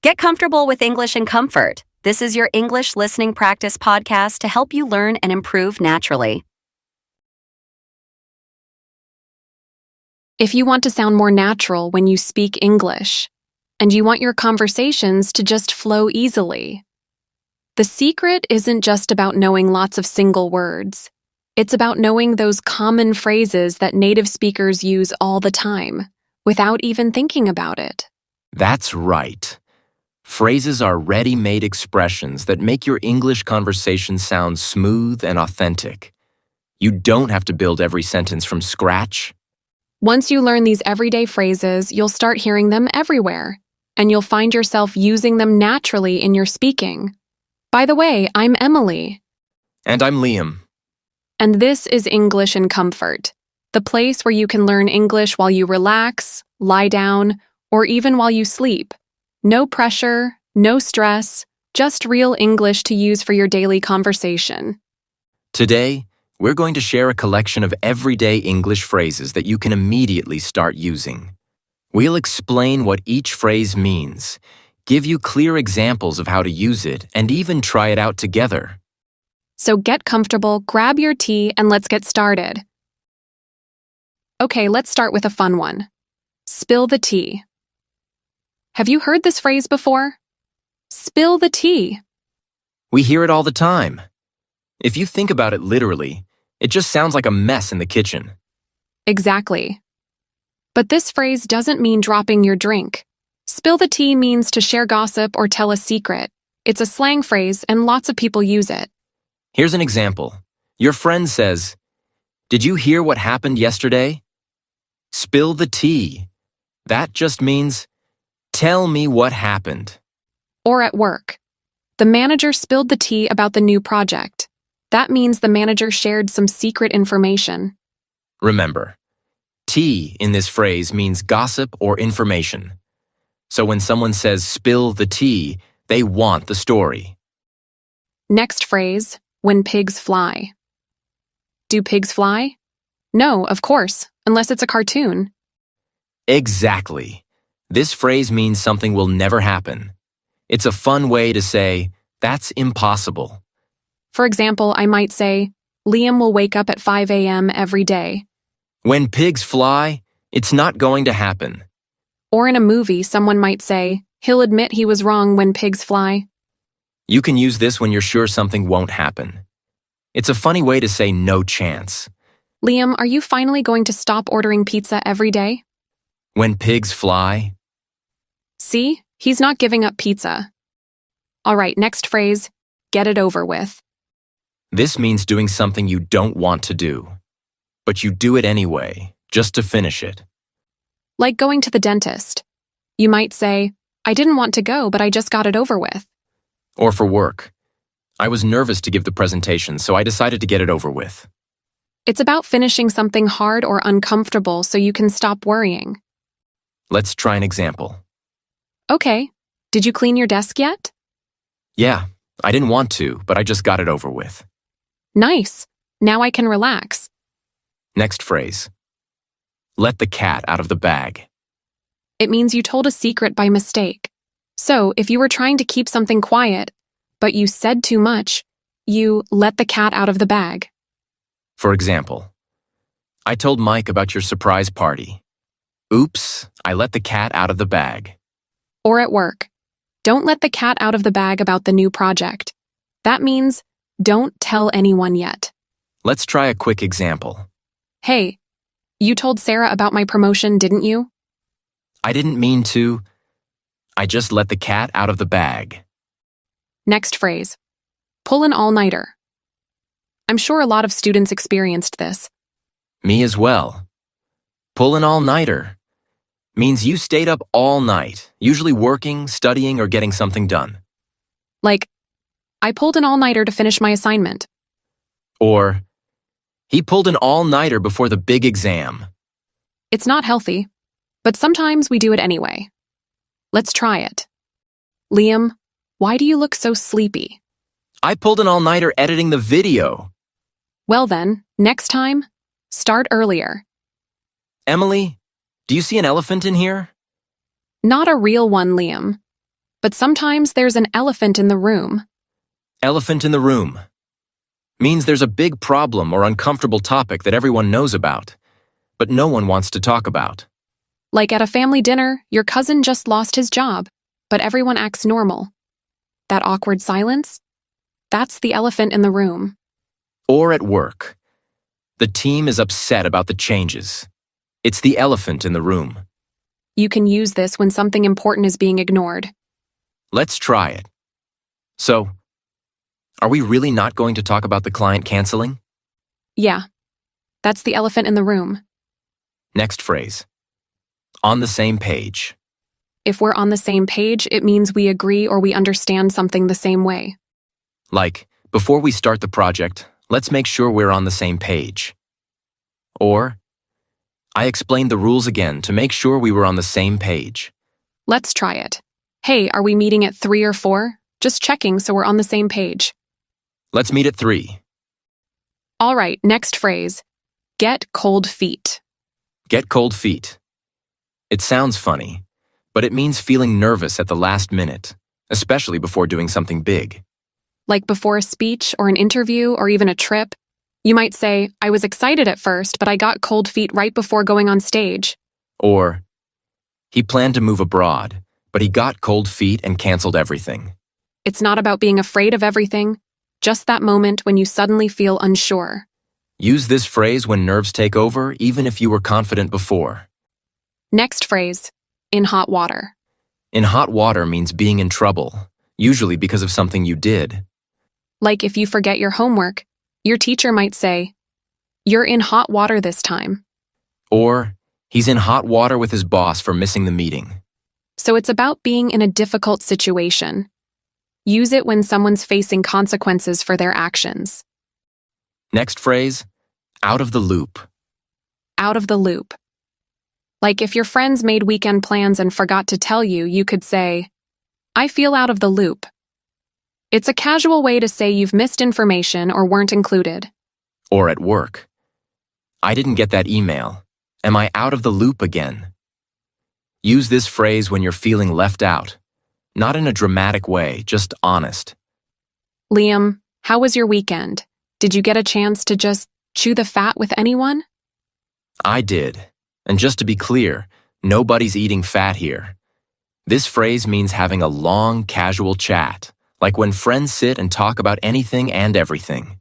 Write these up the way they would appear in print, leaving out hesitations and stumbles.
Get comfortable with English in comfort. This is your English listening practice podcast to help you learn and improve naturally. If you want to sound more natural when you speak English, and you want your conversations to just flow easily, the secret isn't just about knowing lots of single words. It's about knowing those common phrases that native speakers use all the time, without even thinking about it. That's right. Phrases are ready-made expressions that make your English conversation sound smooth and authentic. You don't have to build every sentence from scratch. Once you learn these everyday phrases, you'll start hearing them everywhere, and you'll find yourself using them naturally in your speaking. By the way, I'm Emily. And I'm Liam. And this is English in Comfort, the place where you can learn English while you relax, lie down, or even while you sleep. No pressure, no stress, just real English to use for your daily conversation. Today, we're going to share a collection of everyday English phrases that you can immediately start using. We'll explain what each phrase means, give you clear examples of how to use it, and even try it out together. So get comfortable, grab your tea, and let's get started. Okay, let's start with a fun one. Spill the tea. Have you heard this phrase before? Spill the tea. We hear it all the time. If you think about it literally, it just sounds like a mess in the kitchen. Exactly. But this phrase doesn't mean dropping your drink. Spill the tea means to share gossip or tell a secret. It's a slang phrase and lots of people use it. Here's an example. Your friend says, "Did you hear what happened yesterday?" Spill the tea. That just means, tell me what happened. Or at work. The manager spilled the tea about the new project. That means the manager shared some secret information. Remember, tea in this phrase means gossip or information. So when someone says spill the tea, they want the story. Next phrase, when pigs fly. Do pigs fly? No, of course, unless it's a cartoon. Exactly. This phrase means something will never happen. It's a fun way to say, that's impossible. For example, I might say, Liam will wake up at 5 a.m. every day. When pigs fly, it's not going to happen. Or in a movie, someone might say, he'll admit he was wrong when pigs fly. You can use this when you're sure something won't happen. It's a funny way to say no chance. Liam, are you finally going to stop ordering pizza every day? When pigs fly. See, he's not giving up pizza. All right, next phrase, get it over with. This means doing something you don't want to do, but you do it anyway, just to finish it. Like going to the dentist. You might say, I didn't want to go, but I just got it over with. Or for work. I was nervous to give the presentation, so I decided to get it over with. It's about finishing something hard or uncomfortable so you can stop worrying. Let's try an example. Okay, did you clean your desk yet? Yeah, I didn't want to, but I just got it over with. Nice. Now I can relax. Next phrase. Let the cat out of the bag. It means you told a secret by mistake. So, if you were trying to keep something quiet, but you said too much, you let the cat out of the bag. For example, I told Mike about your surprise party. Oops, I let the cat out of the bag. Or at work. Don't let the cat out of the bag about the new project. That means don't tell anyone yet. Let's try a quick example. Hey, you told Sarah about my promotion, didn't you? I didn't mean to. I just let the cat out of the bag. Next phrase. Pull an all-nighter. I'm sure a lot of students experienced this. Me as well. Pull an all-nighter means you stayed up all night, usually working, studying, or getting something done. Like, I pulled an all-nighter to finish my assignment. Or, he pulled an all-nighter before the big exam. It's not healthy, but sometimes we do it anyway. Let's try it. Liam, why do you look so sleepy? I pulled an all-nighter editing the video. Well then, next time, start earlier. Emily, do you see an elephant in here? Not a real one, Liam. but sometimes there's an elephant in the room. Elephant in the room means there's a big problem or uncomfortable topic that everyone knows about, but no one wants to talk about. Like at a family dinner, your cousin just lost his job, but everyone acts normal. That awkward silence? That's the elephant in the room. Or at work. The team is upset about the changes. It's the elephant in the room. You can use this when something important is being ignored. Let's try it. So, are we really not going to talk about the client canceling? Yeah, that's the elephant in the room. Next phrase. On the same page. If we're on the same page, it means we agree or we understand something the same way. Like, before we start the project, let's make sure we're on the same page. Or, I explained the rules again to make sure we were on the same page. Let's try it. Hey, are we meeting at 3 or 4? Just checking so we're on the same page. Let's meet at 3. All right, next phrase. Get cold feet. Get cold feet. It sounds funny, but it means feeling nervous at the last minute, especially before doing something big. Like before a speech or an interview or even a trip, you might say, I was excited at first, but I got cold feet right before going on stage. Or, he planned to move abroad, but he got cold feet and canceled everything. It's not about being afraid of everything, just that moment when you suddenly feel unsure. Use this phrase when nerves take over, even if you were confident before. Next phrase, in hot water. In hot water means being in trouble, usually because of something you did. Like if you forget your homework, your teacher might say, you're in hot water this time. Or, he's in hot water with his boss for missing the meeting. So it's about being in a difficult situation. Use it when someone's facing consequences for their actions. Next phrase, out of the loop. Out of the loop. Like if your friends made weekend plans and forgot to tell you, you could say, I feel out of the loop. It's a casual way to say you've missed information or weren't included. Or at work. I didn't get that email. Am I out of the loop again? Use this phrase when you're feeling left out. Not in a dramatic way, just honest. Liam, how was your weekend? Did you get a chance to just chew the fat with anyone? I did. And just to be clear, nobody's eating fat here. This phrase means having a long, casual chat, like when friends sit and talk about anything and everything.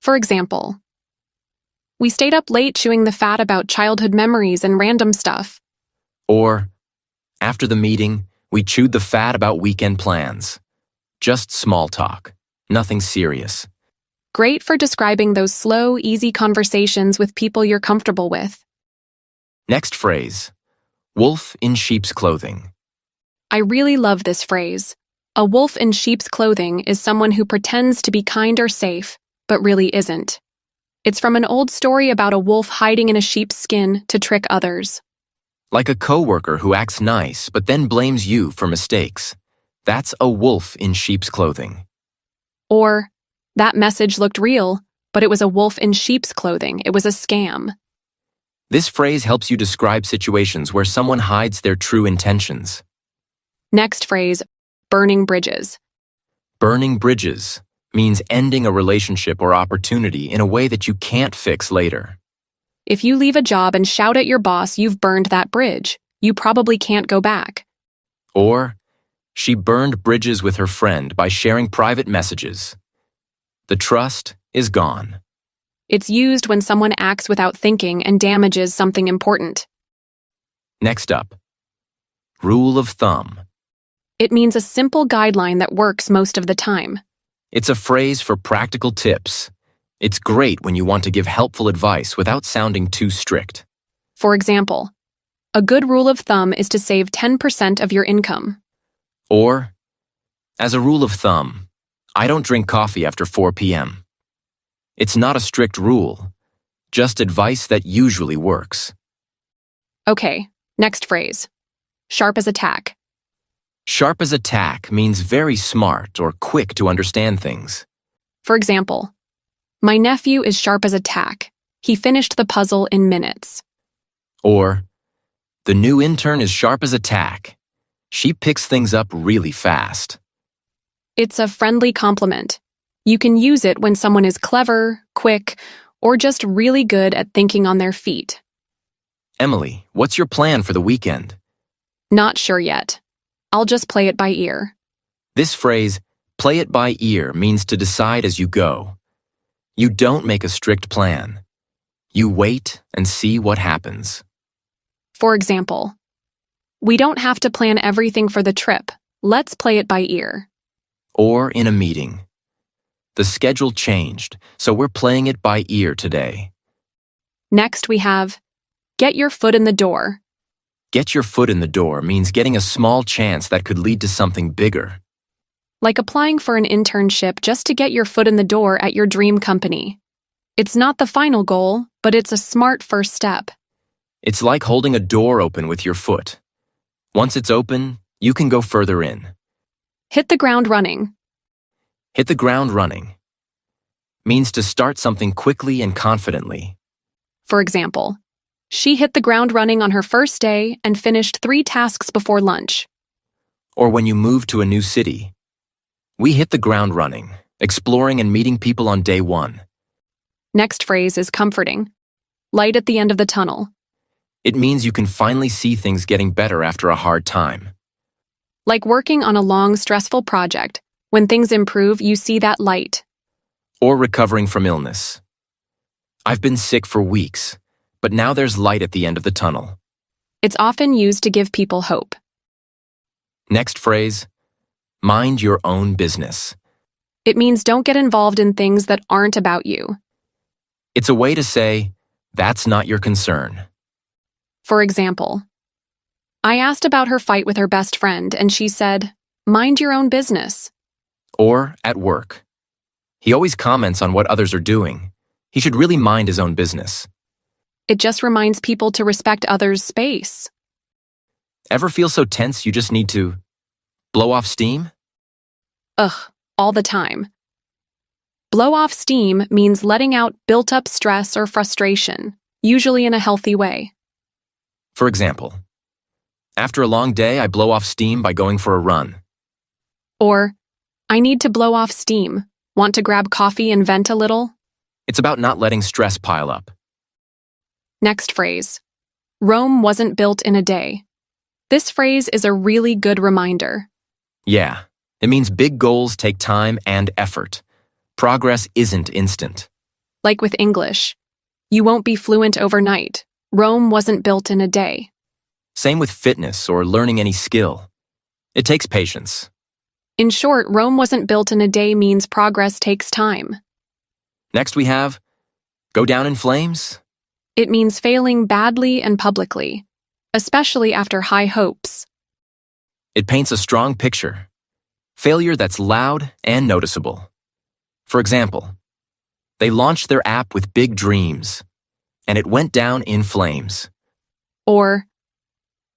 For example, we stayed up late chewing the fat about childhood memories and random stuff. Or, after the meeting, we chewed the fat about weekend plans. Just small talk, nothing serious. Great for describing those slow, easy conversations with people you're comfortable with. Next phrase, wolf in sheep's clothing. I really love this phrase. A wolf in sheep's clothing is someone who pretends to be kind or safe, but really isn't. It's from an old story about a wolf hiding in a sheep's skin to trick others. Like a coworker who acts nice but then blames you for mistakes. That's a wolf in sheep's clothing. Or, that message looked real, but it was a wolf in sheep's clothing. It was a scam. This phrase helps you describe situations where someone hides their true intentions. Next phrase, burning bridges. Burning bridges means ending a relationship or opportunity in a way that you can't fix later. If you leave a job and shout at your boss, you've burned that bridge. You probably can't go back. Or, she burned bridges with her friend by sharing private messages. The trust is gone. It's used when someone acts without thinking and damages something important. Next up, rule of thumb. It means a simple guideline that works most of the time. It's a phrase for practical tips. It's great when you want to give helpful advice without sounding too strict. For example, a good rule of thumb is to save 10% of your income. Or, as a rule of thumb, I don't drink coffee after 4 p.m. It's not a strict rule, just advice that usually works. Okay, next phrase. Sharp as a tack. Sharp as a tack means very smart or quick to understand things. For example, my nephew is sharp as a tack. He finished the puzzle in minutes. Or, the new intern is sharp as a tack. She picks things up really fast. It's a friendly compliment. You can use it when someone is clever, quick, or just really good at thinking on their feet. Emily, what's your plan for the weekend? Not sure yet. I'll just play it by ear. This phrase, play it by ear, means to decide as you go. You don't make a strict plan. You wait and see what happens. For example, we don't have to plan everything for the trip. Let's play it by ear. Or in a meeting. The schedule changed, so we're playing it by ear today. Next, we have get your foot in the door. Get your foot in the door means getting a small chance that could lead to something bigger. Like applying for an internship just to get your foot in the door at your dream company. It's not the final goal, but it's a smart first step. It's like holding a door open with your foot. Once it's open, you can go further in. Hit the ground running. Hit the ground running means to start something quickly and confidently. For example, she hit the ground running on her first day and finished 3 tasks before lunch. Or when you move to a new city. We hit the ground running, exploring and meeting people on day 1. Next phrase is comforting. Light at the end of the tunnel. It means you can finally see things getting better after a hard time. Like working on a long, stressful project. When things improve, you see that light. Or recovering from illness. I've been sick for weeks, but now there's light at the end of the tunnel. It's often used to give people hope. Next phrase, mind your own business. It means don't get involved in things that aren't about you. It's a way to say, that's not your concern. For example, I asked about her fight with her best friend, and she said, mind your own business. Or at work. He always comments on what others are doing. He should really mind his own business. It just reminds people to respect others' space. Ever feel so tense you just need to blow off steam? Ugh, all the time. Blow off steam means letting out built-up stress or frustration, usually in a healthy way. For example, after a long day, I blow off steam by going for a run. Or, I need to blow off steam. Want to grab coffee and vent a little? It's about not letting stress pile up. Next phrase. Rome wasn't built in a day. This phrase is a really good reminder. Yeah, it means big goals take time and effort. Progress isn't instant. Like with English. You won't be fluent overnight. Rome wasn't built in a day. Same with fitness or learning any skill. It takes patience. In short, Rome wasn't built in a day means progress takes time. Next we have, go down in flames. It means failing badly and publicly, especially after high hopes. It paints a strong picture. Failure that's loud and noticeable. For example, they launched their app with big dreams, and it went down in flames. Or,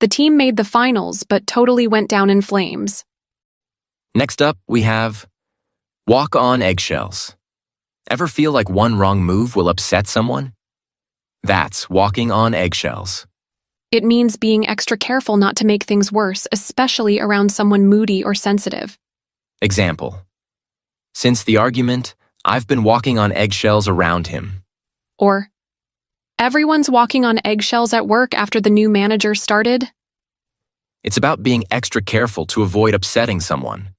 the team made the finals but totally went down in flames. Next up, we have walk on eggshells. Ever feel like one wrong move will upset someone? That's walking on eggshells. It means being extra careful not to make things worse, especially around someone moody or sensitive. Example. Since the argument, I've been walking on eggshells around him. Or, everyone's walking on eggshells at work after the new manager started. It's about being extra careful to avoid upsetting someone.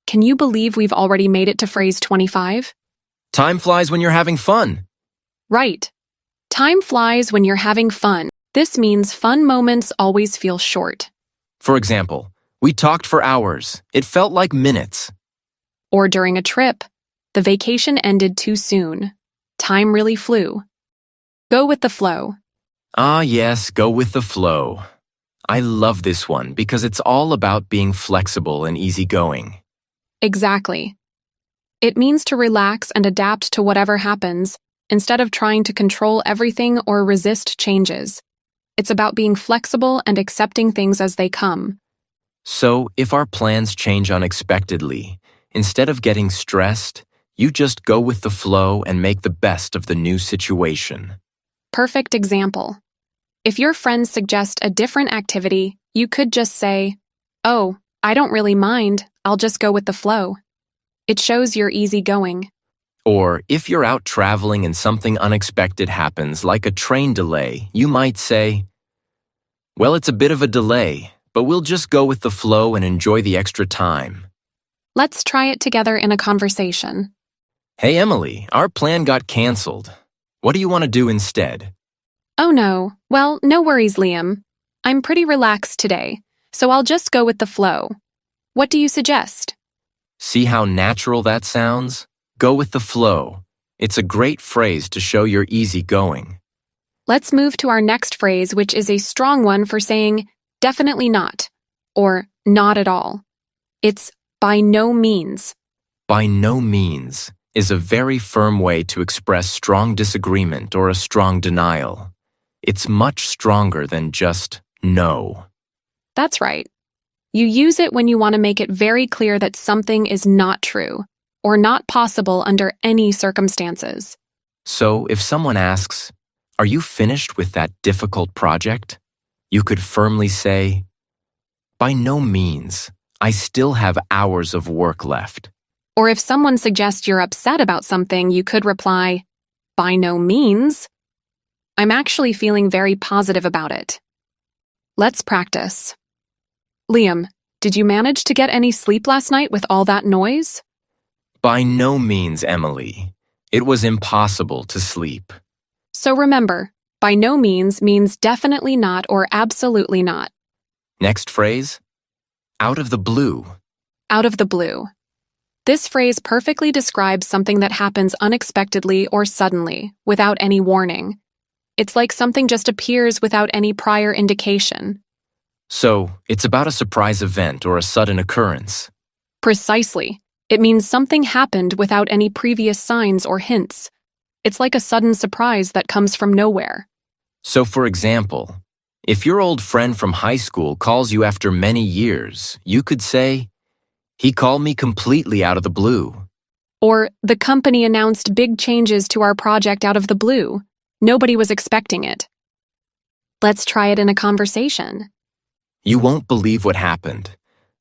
Can you believe we've already made it to phrase 25? Time flies when you're having fun. Right. Time flies when you're having fun. This means fun moments always feel short. For example, we talked for hours. It felt like minutes. Or during a trip, the vacation ended too soon. Time really flew. Go with the flow. Ah, yes, go with the flow. I love this one because it's all about being flexible and easygoing. Exactly. It means to relax and adapt to whatever happens, instead of trying to control everything or resist changes. It's about being flexible and accepting things as they come. So, if our plans change unexpectedly, instead of getting stressed, you just go with the flow and make the best of the new situation. Perfect example. If your friends suggest a different activity, you could just say, Oh, I don't really mind. I'll just go with the flow. It shows you're easygoing. Or if you're out traveling and something unexpected happens, like a train delay, you might say, well, it's a bit of a delay, but we'll just go with the flow and enjoy the extra time. Let's try it together in a conversation. Hey, Emily, our plan got canceled. What do you want to do instead? Oh no, well, no worries, Liam. I'm pretty relaxed today, so I'll just go with the flow. What do you suggest? See how natural that sounds? Go with the flow. It's a great phrase to show you're easygoing. Let's move to our next phrase, which is a strong one for saying definitely not, or not at all. It's by no means. By no means is a very firm way to express strong disagreement or a strong denial. It's much stronger than just no. That's right. You use it when you want to make it very clear that something is not true, or not possible under any circumstances. So if someone asks, are you finished with that difficult project? You could firmly say, by no means, I still have hours of work left. Or if someone suggests you're upset about something, you could reply, by no means. I'm actually feeling very positive about it. Let's practice. Liam, did you manage to get any sleep last night with all that noise? By no means, Emily. It was impossible to sleep. So remember, by no means means definitely not or absolutely not. Next phrase, out of the blue. Out of the blue. This phrase perfectly describes something that happens unexpectedly or suddenly, without any warning. It's like something just appears without any prior indication. So, it's about a surprise event or a sudden occurrence. Precisely. It means something happened without any previous signs or hints. It's like a sudden surprise that comes from nowhere. So, for example, if your old friend from high school calls you after many years, you could say, he called me completely out of the blue. Or, the company announced big changes to our project out of the blue. Nobody was expecting it. Let's try it in a conversation. You won't believe what happened.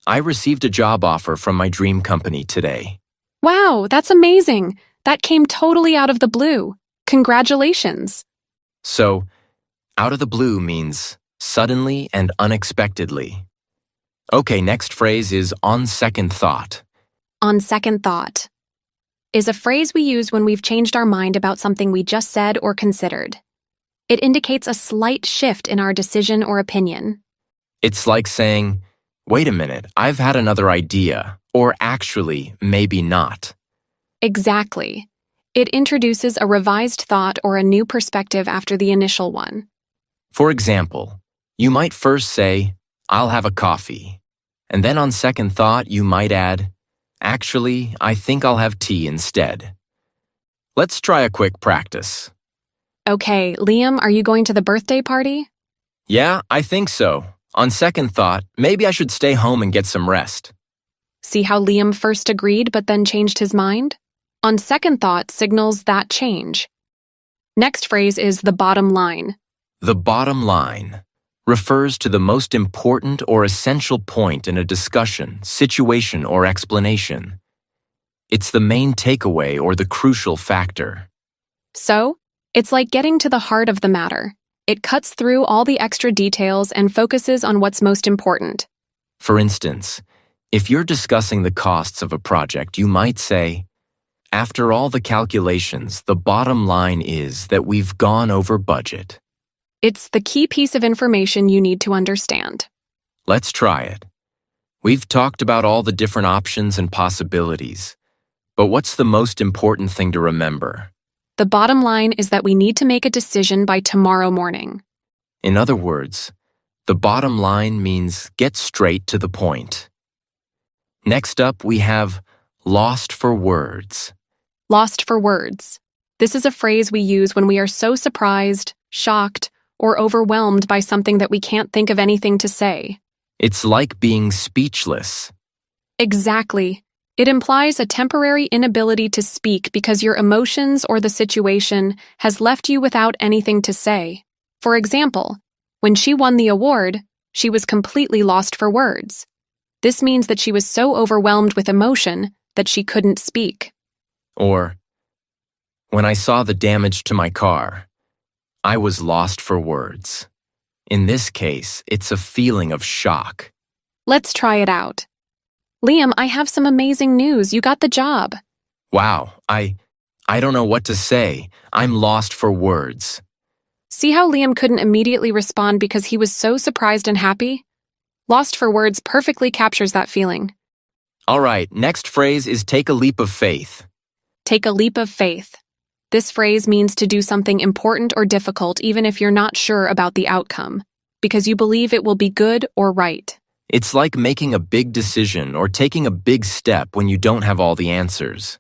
I received a job offer from my dream company today. Wow, that's amazing. That came totally out of the blue. Congratulations. So, out of the blue means suddenly and unexpectedly. Okay, next phrase is on second thought. On second thought is a phrase we use when we've changed our mind about something we just said or considered. It indicates a slight shift in our decision or opinion. It's like saying, wait a minute, I've had another idea, or actually, maybe not. Exactly. It introduces a revised thought or a new perspective after the initial one. For example, you might first say, I'll have a coffee. And then on second thought, you might add, actually, I think I'll have tea instead. Let's try a quick practice. Okay, Liam, are you going to the birthday party? Yeah, I think so. On second thought, maybe I should stay home and get some rest. See how Liam first agreed but then changed his mind? On second thought signals that change. Next phrase is the bottom line. The bottom line refers to the most important or essential point in a discussion, situation, or explanation. It's the main takeaway or the crucial factor. So, it's like getting to the heart of the matter. It cuts through all the extra details and focuses on what's most important. For instance, if you're discussing the costs of a project, you might say, after all the calculations, the bottom line is that we've gone over budget. It's the key piece of information you need to understand. Let's try it. We've talked about all the different options and possibilities, but what's the most important thing to remember? The bottom line is that we need to make a decision by tomorrow morning. In other words, the bottom line means get straight to the point. Next up, we have lost for words. Lost for words. This is a phrase we use when we are so surprised, shocked, or overwhelmed by something that we can't think of anything to say. It's like being speechless. Exactly. It implies a temporary inability to speak because your emotions or the situation has left you without anything to say. For example, when she won the award, she was completely lost for words. This means that she was so overwhelmed with emotion that she couldn't speak. Or, when I saw the damage to my car, I was lost for words. In this case, it's a feeling of shock. Let's try it out. Liam, I have some amazing news. You got the job. Wow, I don't know what to say. I'm lost for words. See how Liam couldn't immediately respond because he was so surprised and happy? Lost for words perfectly captures that feeling. All right, next phrase is take a leap of faith. Take a leap of faith. This phrase means to do something important or difficult even if you're not sure about the outcome, because you believe it will be good or right. It's like making a big decision or taking a big step when you don't have all the answers.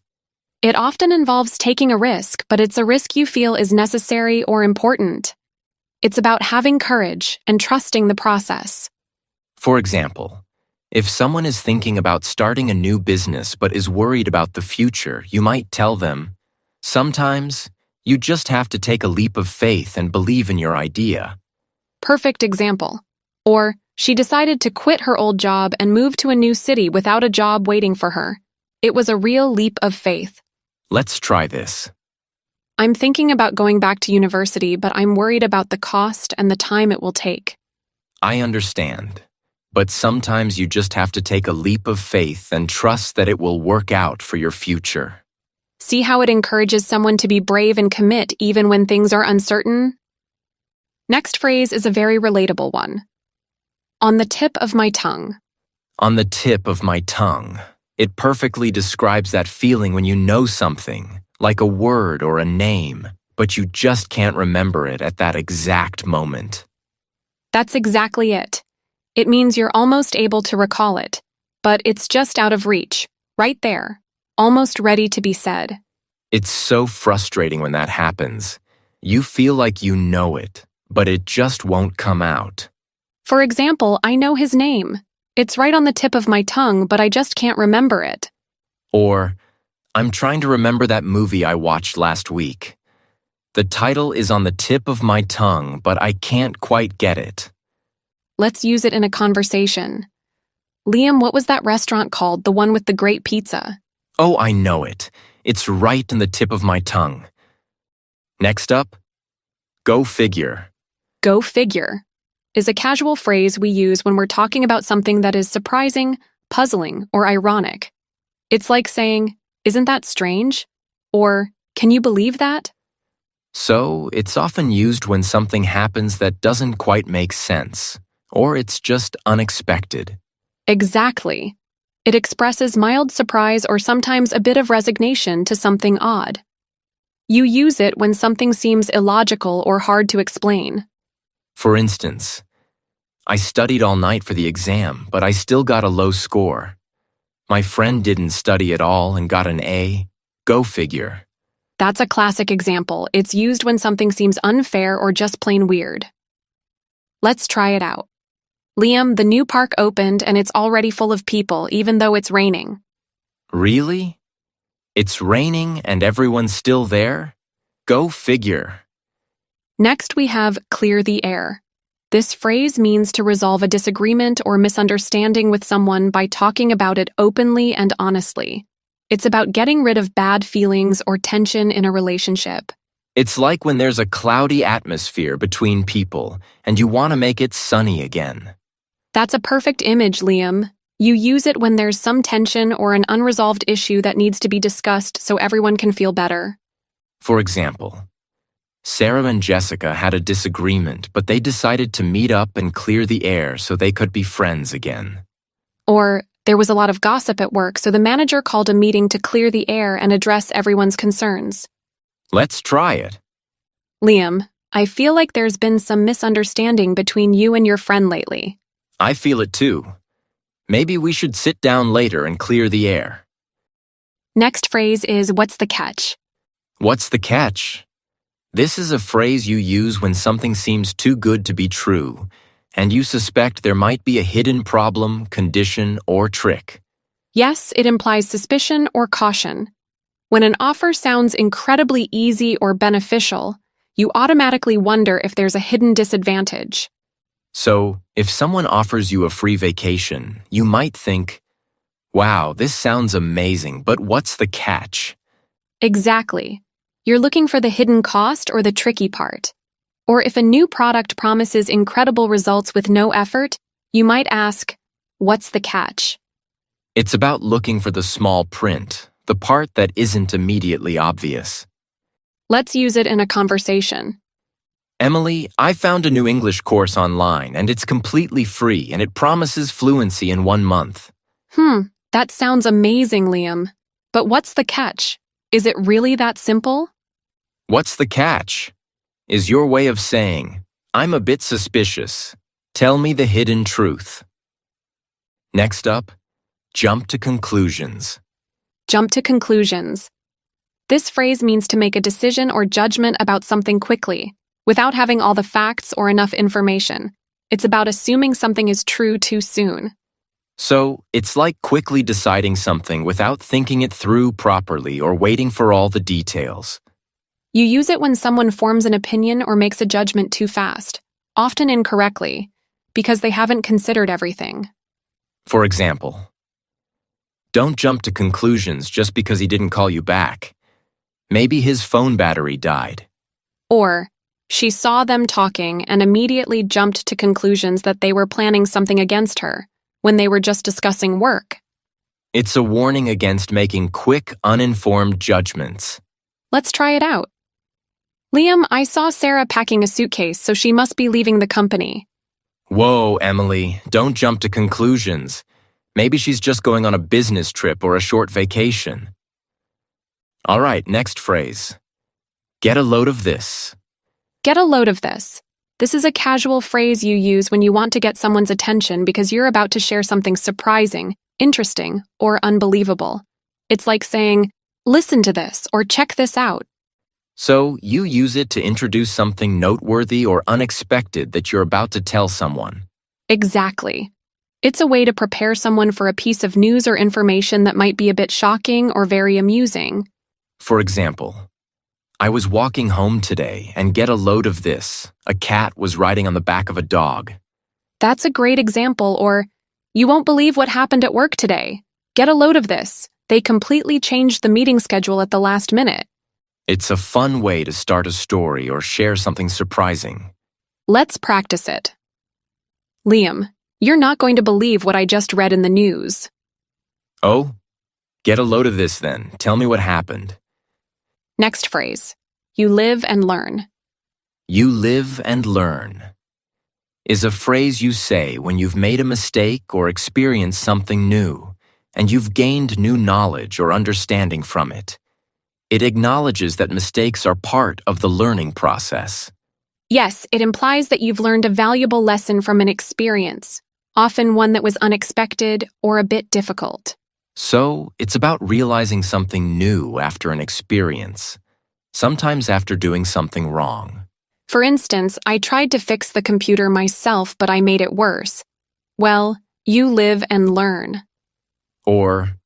It often involves taking a risk, but it's a risk you feel is necessary or important. It's about having courage and trusting the process. For example, if someone is thinking about starting a new business but is worried about the future, you might tell them, sometimes you just have to take a leap of faith and believe in your idea. Perfect example. Or, she decided to quit her old job and move to a new city without a job waiting for her. It was a real leap of faith. Let's try this. I'm thinking about going back to university, but I'm worried about the cost and the time it will take. I understand, but sometimes you just have to take a leap of faith and trust that it will work out for your future. See how it encourages someone to be brave and commit even when things are uncertain? Next phrase is a very relatable one. On the tip of my tongue. On the tip of my tongue. It perfectly describes that feeling when you know something, like a word or a name, but you just can't remember it at that exact moment. That's exactly it. It means you're almost able to recall it, but it's just out of reach, right there, almost ready to be said. It's so frustrating when that happens. You feel like you know it, but it just won't come out. For example, I know his name. It's right on the tip of my tongue, but I just can't remember it. Or, I'm trying to remember that movie I watched last week. The title is on the tip of my tongue, but I can't quite get it. Let's use it in a conversation. Liam, what was that restaurant called, the one with the great pizza? Oh, I know it. It's right in the tip of my tongue. Next up, go figure. Go figure is a casual phrase we use when we're talking about something that is surprising, puzzling, or ironic. It's like saying, isn't that strange? Or, can you believe that? So, it's often used when something happens that doesn't quite make sense, or it's just unexpected. Exactly. It expresses mild surprise or sometimes a bit of resignation to something odd. You use it when something seems illogical or hard to explain. For instance, I studied all night for the exam, but I still got a low score. My friend didn't study at all and got an A. Go figure. That's a classic example. It's used when something seems unfair or just plain weird. Let's try it out. Liam, the new park opened and it's already full of people, even though it's raining. Really? It's raining and everyone's still there? Go figure. Next, we have clear the air. This phrase means to resolve a disagreement or misunderstanding with someone by talking about it openly and honestly. It's about getting rid of bad feelings or tension in a relationship. It's like when there's a cloudy atmosphere between people and you want to make it sunny again. That's a perfect image, Liam. You use it when there's some tension or an unresolved issue that needs to be discussed so everyone can feel better. For example, Sarah and Jessica had a disagreement, but they decided to meet up and clear the air so they could be friends again. Or, there was a lot of gossip at work, so the manager called a meeting to clear the air and address everyone's concerns. Let's try it. Liam, I feel like there's been some misunderstanding between you and your friend lately. I feel it too. Maybe we should sit down later and clear the air. Next phrase is, what's the catch? What's the catch? This is a phrase you use when something seems too good to be true, and you suspect there might be a hidden problem, condition, or trick. Yes, it implies suspicion or caution. When an offer sounds incredibly easy or beneficial, you automatically wonder if there's a hidden disadvantage. So, if someone offers you a free vacation, you might think, wow, this sounds amazing, but what's the catch? Exactly. You're looking for the hidden cost or the tricky part. Or if a new product promises incredible results with no effort, you might ask, what's the catch? It's about looking for the small print, the part that isn't immediately obvious. Let's use it in a conversation. Emily, I found a new English course online and it's completely free and it promises fluency in 1 month. That sounds amazing, Liam. But what's the catch? Is it really that simple? What's the catch? Is your way of saying, I'm a bit suspicious. Tell me the hidden truth. Next up, jump to conclusions. Jump to conclusions. This phrase means to make a decision or judgment about something quickly, without having all the facts or enough information. It's about assuming something is true too soon. So, it's like quickly deciding something without thinking it through properly or waiting for all the details. You use it when someone forms an opinion or makes a judgment too fast, often incorrectly, because they haven't considered everything. For example, don't jump to conclusions just because he didn't call you back. Maybe his phone battery died. Or, she saw them talking and immediately jumped to conclusions that they were planning something against her, when they were just discussing work. It's a warning against making quick, uninformed judgments. Let's try it out. Liam, I saw Sarah packing a suitcase, so she must be leaving the company. Whoa, Emily, don't jump to conclusions. Maybe she's just going on a business trip or a short vacation. All right, next phrase. Get a load of this. Get a load of this. This is a casual phrase you use when you want to get someone's attention because you're about to share something surprising, interesting, or unbelievable. It's like saying, listen to this or check this out. So, you use it to introduce something noteworthy or unexpected that you're about to tell someone. Exactly. It's a way to prepare someone for a piece of news or information that might be a bit shocking or very amusing. For example, I was walking home today and get a load of this. A cat was riding on the back of a dog. That's a great example. Or, you won't believe what happened at work today. Get a load of this. They completely changed the meeting schedule at the last minute. It's a fun way to start a story or share something surprising. Let's practice it. Liam, you're not going to believe what I just read in the news. Oh? Get a load of this then. Tell me what happened. Next phrase. You live and learn. You live and learn is a phrase you say when you've made a mistake or experienced something new, and you've gained new knowledge or understanding from it. It acknowledges that mistakes are part of the learning process. Yes, it implies that you've learned a valuable lesson from an experience, often one that was unexpected or a bit difficult. So, it's about realizing something new after an experience, sometimes after doing something wrong. For instance, I tried to fix the computer myself, but I made it worse. Well, you live and learn. Or,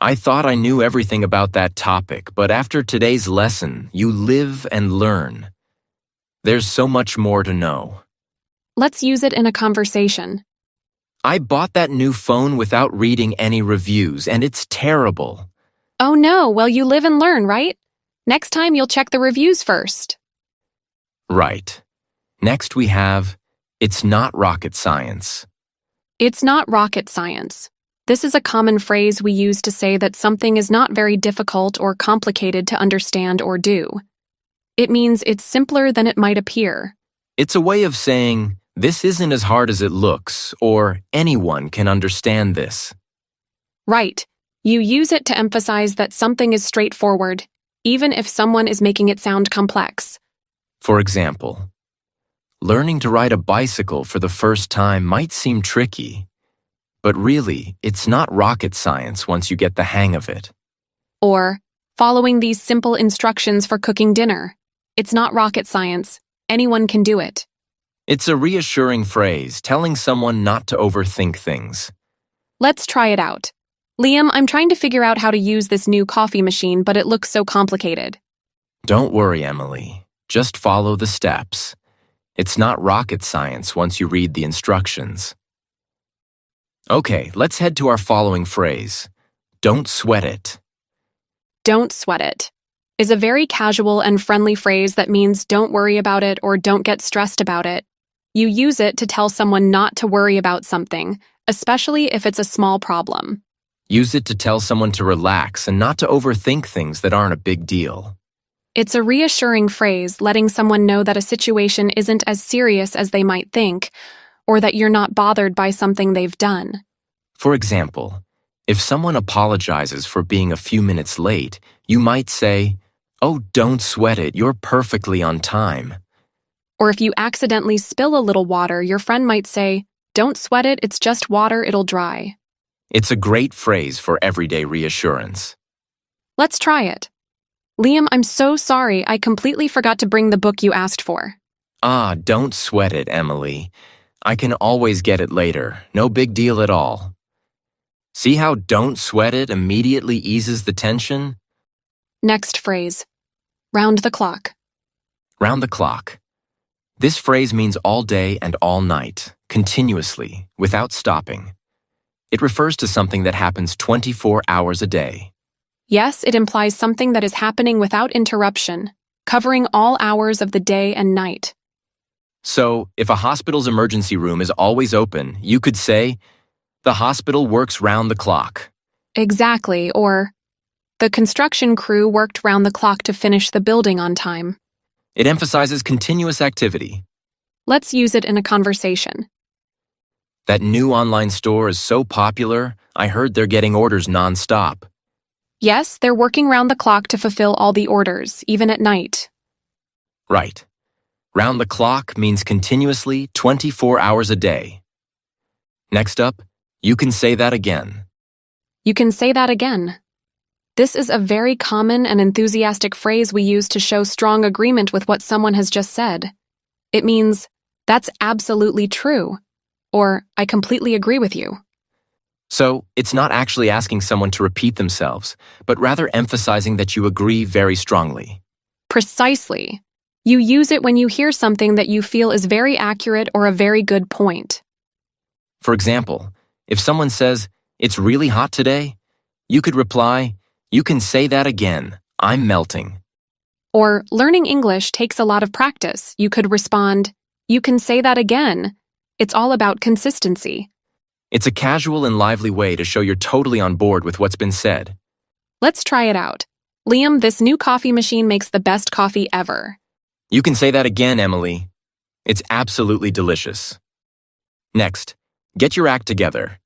I thought I knew everything about that topic, but after today's lesson, you live and learn. There's so much more to know. Let's use it in a conversation. I bought that new phone without reading any reviews, and it's terrible. Oh no, well, you live and learn, right? Next time you'll check the reviews first. Right. Next we have, it's not rocket science. It's not rocket science. This is a common phrase we use to say that something is not very difficult or complicated to understand or do. It means it's simpler than it might appear. It's a way of saying, this isn't as hard as it looks, or anyone can understand this. Right. You use it to emphasize that something is straightforward, even if someone is making it sound complex. For example, learning to ride a bicycle for the first time might seem tricky, but really, it's not rocket science once you get the hang of it. Or, following these simple instructions for cooking dinner. It's not rocket science. Anyone can do it. It's a reassuring phrase, telling someone not to overthink things. Let's try it out. Liam, I'm trying to figure out how to use this new coffee machine, but it looks so complicated. Don't worry, Emily. Just follow the steps. It's not rocket science once you read the instructions. Okay, let's head to our following phrase. Don't sweat it. Don't sweat it is a very casual and friendly phrase that means don't worry about it or don't get stressed about it. You use it to tell someone not to worry about something, especially if it's a small problem. Use it to tell someone to relax and not to overthink things that aren't a big deal. It's a reassuring phrase letting someone know that a situation isn't as serious as they might think, or that you're not bothered by something they've done. For example, if someone apologizes for being a few minutes late, you might say, "Oh, don't sweat it, you're perfectly on time." Or if you accidentally spill a little water, your friend might say, "Don't sweat it, it's just water, it'll dry." It's a great phrase for everyday reassurance. Let's try it. Liam, I'm so sorry, I completely forgot to bring the book you asked for. Ah, don't sweat it, Emily. I can always get it later. No big deal at all. See how "don't sweat it" immediately eases the tension? Next phrase. Round the clock. Round the clock. This phrase means all day and all night, continuously, without stopping. It refers to something that happens 24 hours a day. Yes, it implies something that is happening without interruption, covering all hours of the day and night. So, if a hospital's emergency room is always open, you could say, "The hospital works round the clock." Exactly, or the construction crew worked round the clock to finish the building on time. It emphasizes continuous activity. Let's use it in a conversation. That new online store is so popular, I heard they're getting orders nonstop. Yes, they're working round the clock to fulfill all the orders, even at night. Right. Round the clock means continuously 24 hours a day. Next up, you can say that again. You can say that again. This is a very common and enthusiastic phrase we use to show strong agreement with what someone has just said. It means, "That's absolutely true," or "I completely agree with you." So, it's not actually asking someone to repeat themselves, but rather emphasizing that you agree very strongly. Precisely. You use it when you hear something that you feel is very accurate or a very good point. For example, if someone says, "It's really hot today," you could reply, "You can say that again. I'm melting." Or, learning English takes a lot of practice. You could respond, "You can say that again. It's all about consistency." It's a casual and lively way to show you're totally on board with what's been said. Let's try it out. Liam, this new coffee machine makes the best coffee ever. You can say that again, Emily. It's absolutely delicious. Next, get your act together.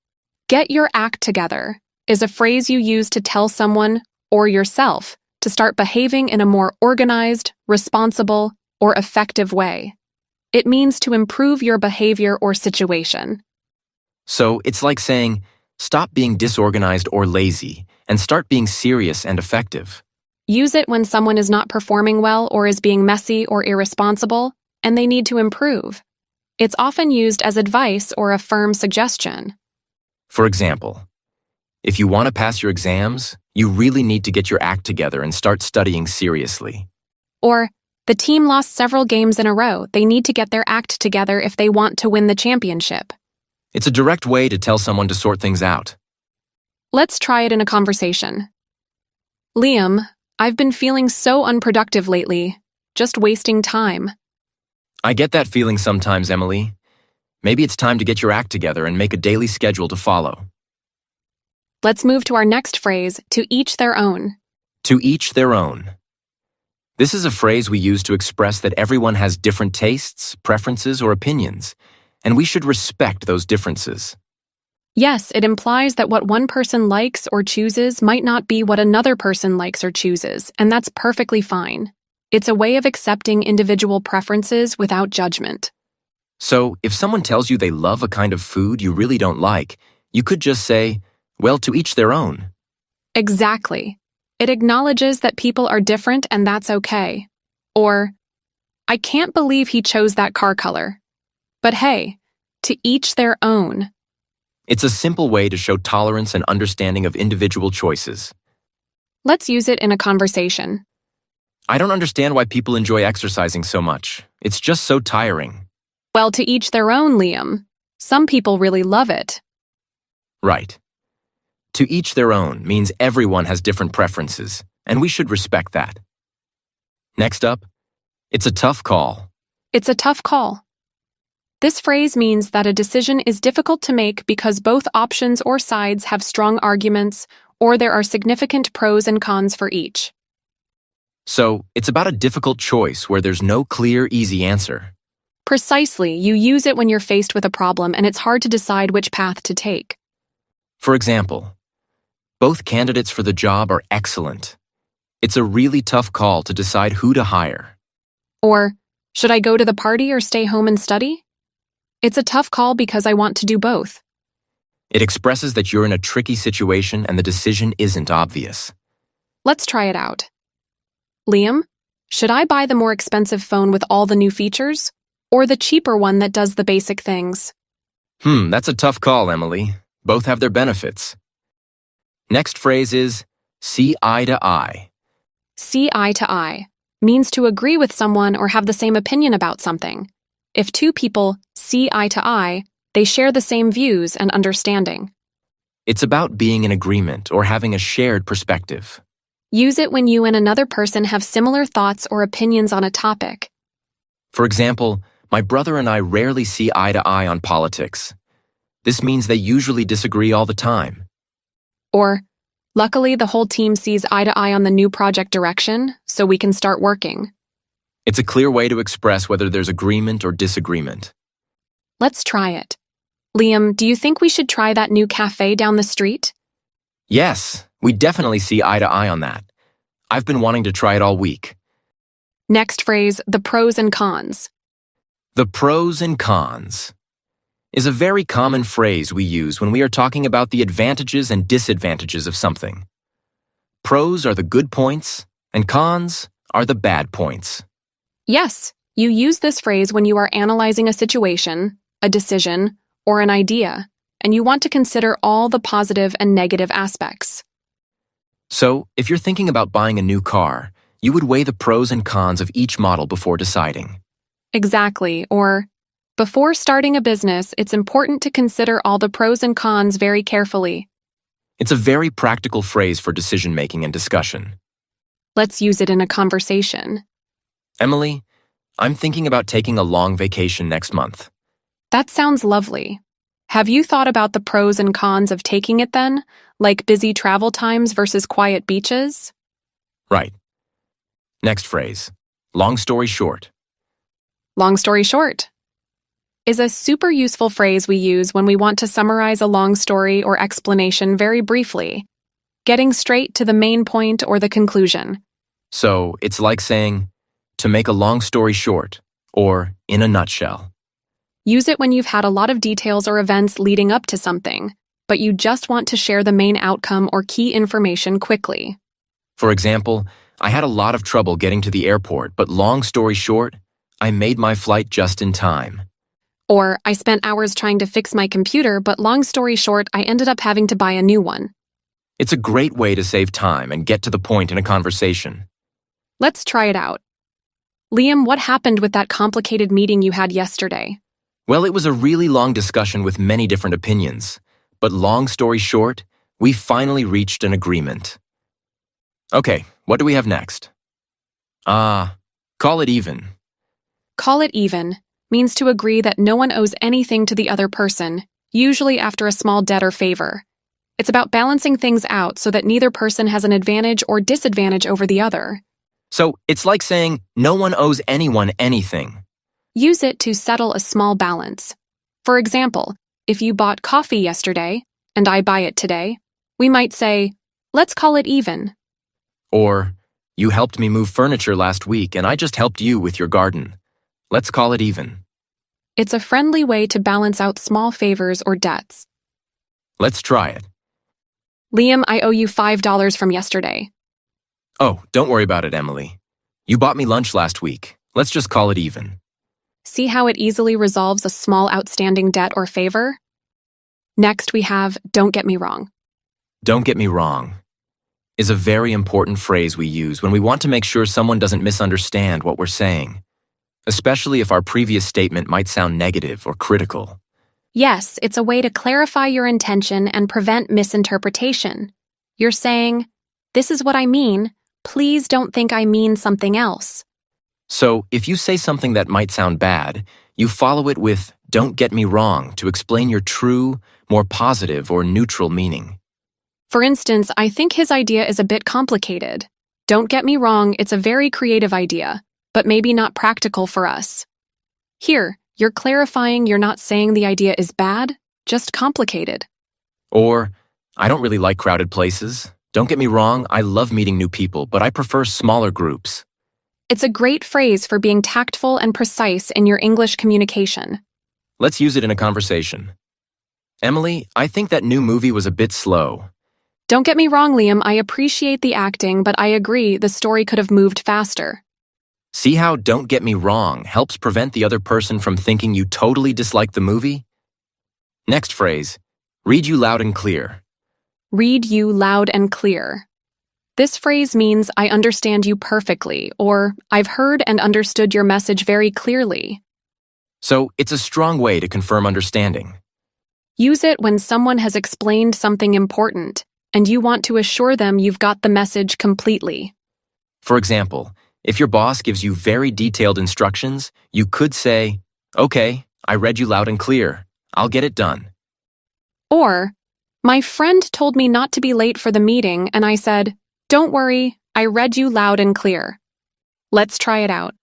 Get your act together is a phrase you use to tell someone or yourself to start behaving in a more organized, responsible, or effective way. It means to improve your behavior or situation. So it's like saying, stop being disorganized or lazy and start being serious and effective. Use it when someone is not performing well or is being messy or irresponsible, and they need to improve. It's often used as advice or a firm suggestion. For example, if you want to pass your exams, you really need to get your act together and start studying seriously. Or, the team lost several games in a row. They need to get their act together if they want to win the championship. It's a direct way to tell someone to sort things out. Let's try it in a conversation. Liam, I've been feeling so unproductive lately, just wasting time. I get that feeling sometimes, Emily. Maybe it's time to get your act together and make a daily schedule to follow. Let's move to our next phrase, to each their own. To each their own. This is a phrase we use to express that everyone has different tastes, preferences, or opinions, and we should respect those differences. Yes, it implies that what one person likes or chooses might not be what another person likes or chooses, and that's perfectly fine. It's a way of accepting individual preferences without judgment. So, if someone tells you they love a kind of food you really don't like, you could just say, well, to each their own. Exactly. It acknowledges that people are different and that's okay. Or, I can't believe he chose that car color. But hey, to each their own. It's a simple way to show tolerance and understanding of individual choices. Let's use it in a conversation. I don't understand why people enjoy exercising so much. It's just so tiring. Well, to each their own, Liam. Some people really love it. Right. To each their own means everyone has different preferences, and we should respect that. Next up, it's a tough call. It's a tough call. This phrase means that a decision is difficult to make because both options or sides have strong arguments, or there are significant pros and cons for each. So, it's about a difficult choice where there's no clear, easy answer. Precisely, you use it when you're faced with a problem and it's hard to decide which path to take. For example, both candidates for the job are excellent. It's a really tough call to decide who to hire. Or, should I go to the party or stay home and study? It's a tough call because I want to do both. It expresses that you're in a tricky situation and the decision isn't obvious. Let's try it out. Liam, should I buy the more expensive phone with all the new features, or the cheaper one that does the basic things? That's a tough call, Emily. Both have their benefits. Next phrase is see eye to eye. See eye to eye means to agree with someone or have the same opinion about something. If two people see eye to eye, they share the same views and understanding. It's about being in agreement or having a shared perspective. Use it when you and another person have similar thoughts or opinions on a topic. For example, my brother and I rarely see eye to eye on politics. This means they usually disagree all the time. Or, luckily the whole team sees eye to eye on the new project direction, so we can start working. It's a clear way to express whether there's agreement or disagreement. Let's try it. Liam, do you think we should try that new cafe down the street? Yes, we definitely see eye to eye on that. I've been wanting to try it all week. Next phrase, the pros and cons. The pros and cons is a very common phrase we use when we are talking about the advantages and disadvantages of something. Pros are the good points, and cons are the bad points. Yes, you use this phrase when you are analyzing a situation, a decision, or an idea, and you want to consider all the positive and negative aspects. So, if you're thinking about buying a new car, you would weigh the pros and cons of each model before deciding. Exactly, or, before starting a business, it's important to consider all the pros and cons very carefully. It's a very practical phrase for decision-making and discussion. Let's use it in a conversation. Emily, I'm thinking about taking a long vacation next month. That sounds lovely. Have you thought about the pros and cons of taking it then, like busy travel times versus quiet beaches? Right. Next phrase. Long story short. Long story short is a super useful phrase we use when we want to summarize a long story or explanation very briefly, getting straight to the main point or the conclusion. So, it's like saying, to make a long story short, or in a nutshell. Use it when you've had a lot of details or events leading up to something, but you just want to share the main outcome or key information quickly. For example, I had a lot of trouble getting to the airport, but long story short, I made my flight just in time. Or, I spent hours trying to fix my computer, but long story short, I ended up having to buy a new one. It's a great way to save time and get to the point in a conversation. Let's try it out. Liam, what happened with that complicated meeting you had yesterday? Well, it was a really long discussion with many different opinions. But long story short, we finally reached an agreement. Okay, what do we have next? Call it even. Call it even means to agree that no one owes anything to the other person, usually after a small debt or favor. It's about balancing things out so that neither person has an advantage or disadvantage over the other. So, it's like saying no one owes anyone anything. Use it to settle a small balance. For example, if you bought coffee yesterday and I buy it today, we might say, let's call it even. Or, you helped me move furniture last week and I just helped you with your garden. Let's call it even. It's a friendly way to balance out small favors or debts. Let's try it. Liam, I owe you $5 from yesterday. Oh, don't worry about it, Emily. You bought me lunch last week. Let's just call it even. See how it easily resolves a small outstanding debt or favor? Next, we have don't get me wrong. Don't get me wrong is a very important phrase we use when we want to make sure someone doesn't misunderstand what we're saying. especially if our previous statement might sound negative or critical. Yes, it's a way to clarify your intention and prevent misinterpretation. You're saying, "This is what I mean. Please don't think I mean something else." So, if you say something that might sound bad, you follow it with "don't get me wrong" to explain your true, more positive or neutral meaning. For instance, I think his idea is a bit complicated. Don't get me wrong, it's a very creative idea, but maybe not practical for us. Here, you're clarifying you're not saying the idea is bad, just complicated. Or, I don't really like crowded places. Don't get me wrong, I love meeting new people, but I prefer smaller groups. It's a great phrase for being tactful and precise in your English communication. Let's use it in a conversation. Emily, I think that new movie was a bit slow. Don't get me wrong, Liam, I appreciate the acting, but I agree the story could have moved faster. See how "don't get me wrong" helps prevent the other person from thinking you totally dislike the movie? Next phrase, read you loud and clear. Read you loud and clear. This phrase means I understand you perfectly, or I've heard and understood your message very clearly. So, it's a strong way to confirm understanding. Use it when someone has explained something important, and you want to assure them you've got the message completely. For example, if your boss gives you very detailed instructions, you could say, "Okay, I read you loud and clear. I'll get it done." Or, my friend told me not to be late for the meeting, and I said, "Don't worry, I read you loud and clear." Let's try it out.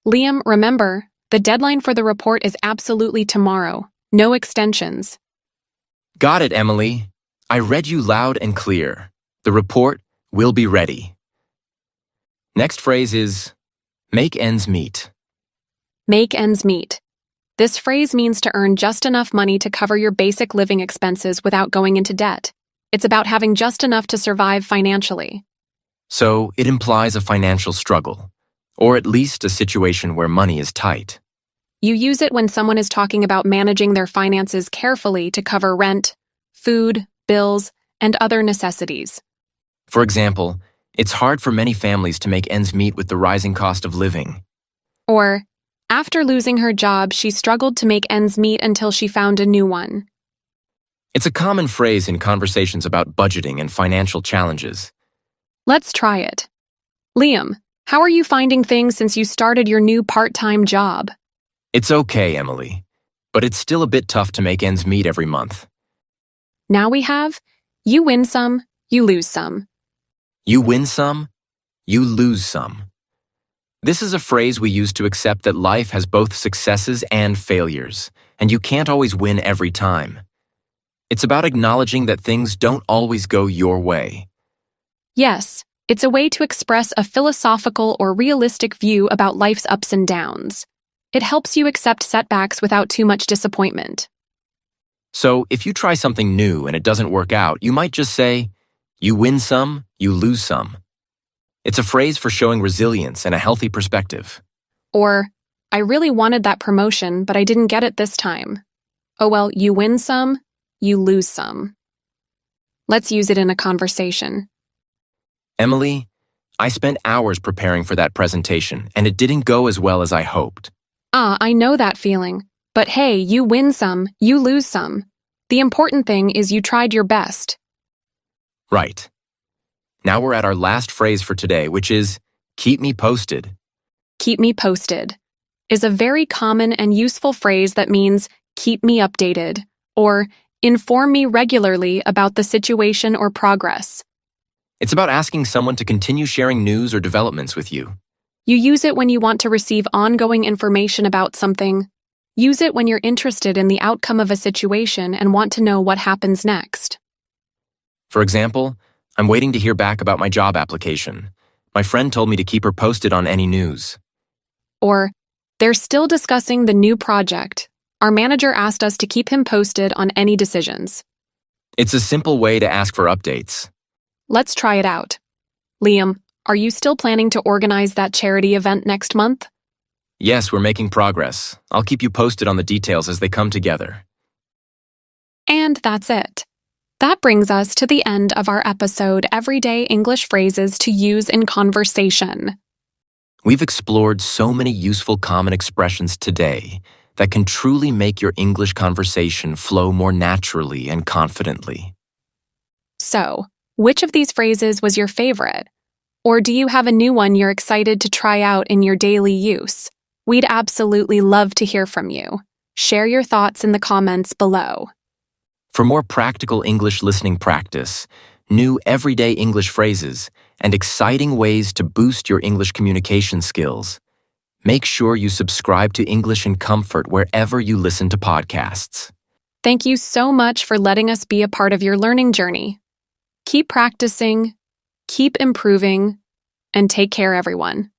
Liam, remember, the deadline for the report is absolutely tomorrow. No extensions. Got it, Emily. I read you loud and clear. The report will be ready. Next phrase is make ends meet. Make ends meet. This phrase means to earn just enough money to cover your basic living expenses without going into debt. It's about having just enough to survive financially. So it implies a financial struggle, or at least a situation where money is tight. You use it when someone is talking about managing their finances carefully to cover rent, food, bills, and other necessities. For example, it's hard for many families to make ends meet with the rising cost of living. Or, after losing her job, she struggled to make ends meet until she found a new one. It's a common phrase in conversations about budgeting and financial challenges. Let's try it. Liam, how are you finding things since you started your new part-time job? It's okay, Emily, but it's still a bit tough to make ends meet every month. Now we have, you win some, you lose some. You win some, you lose some. This is a phrase we use to accept that life has both successes and failures, and you can't always win every time. It's about acknowledging that things don't always go your way. Yes, it's a way to express a philosophical or realistic view about life's ups and downs. It helps you accept setbacks without too much disappointment. So, if you try something new and it doesn't work out, you might just say, you win some, you lose some. It's a phrase for showing resilience and a healthy perspective. Or, I really wanted that promotion, but I didn't get it this time. Oh well, you win some, you lose some. Let's use it in a conversation. Emily, I spent hours preparing for that presentation, and it didn't go as well as I hoped. I know that feeling. But hey, you win some, you lose some. The important thing is you tried your best. Right. Now we're at our last phrase for today, which is keep me posted. Keep me posted is a very common and useful phrase that means keep me updated or inform me regularly about the situation or progress. It's about asking someone to continue sharing news or developments with you. You use it when you want to receive ongoing information about something. Use it when you're interested in the outcome of a situation and want to know what happens next. For example, I'm waiting to hear back about my job application. My friend told me to keep her posted on any news. Or, they're still discussing the new project. Our manager asked us to keep him posted on any decisions. It's a simple way to ask for updates. Let's try it out. Liam, are you still planning to organize that charity event next month? Yes, we're making progress. I'll keep you posted on the details as they come together. And that's it. That brings us to the end of our episode, Everyday English Phrases to Use in Conversation. We've explored so many useful common expressions today that can truly make your English conversation flow more naturally and confidently. So, which of these phrases was your favorite? Or do you have a new one you're excited to try out in your daily use? We'd absolutely love to hear from you. Share your thoughts in the comments below. For more practical English listening practice, new everyday English phrases, and exciting ways to boost your English communication skills, make sure you subscribe to English in Comfort wherever you listen to podcasts. Thank you so much for letting us be a part of your learning journey. Keep practicing, keep improving, and take care, everyone.